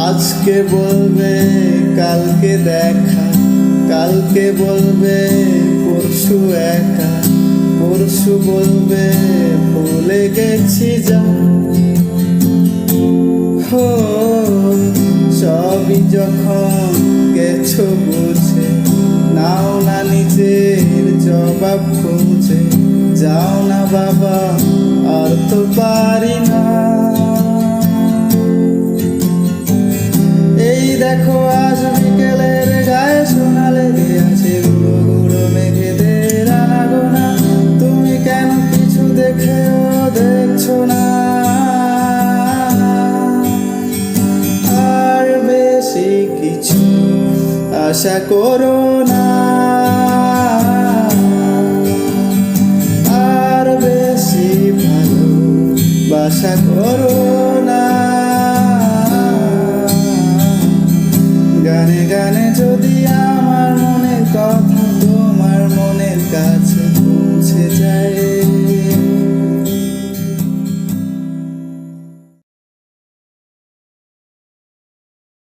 আজকে বলবে কালকে দেখা, কালকে বলবে পরশু একা, পরশু বলবে ভুলে গেছি যা। হো সবই যখন গেছো বুঝে, নাও না নিজের জবাব খুঁজে, যাও না বাবা আর তো পারি না। এই দেখো আজ বিকেলের গায়ে সোনা লেগে আছে, গুঁড়ো গুঁড়ো মেঘেদের আনাগোনা, তুমি কেন কিছু দেখেও দেখছো না? আর বেশি কিছু আশা করো না, আর বেশি ভালোবাসা করো না। গানে গানে যদি আমার মনের কথা তোমার মনের কাছে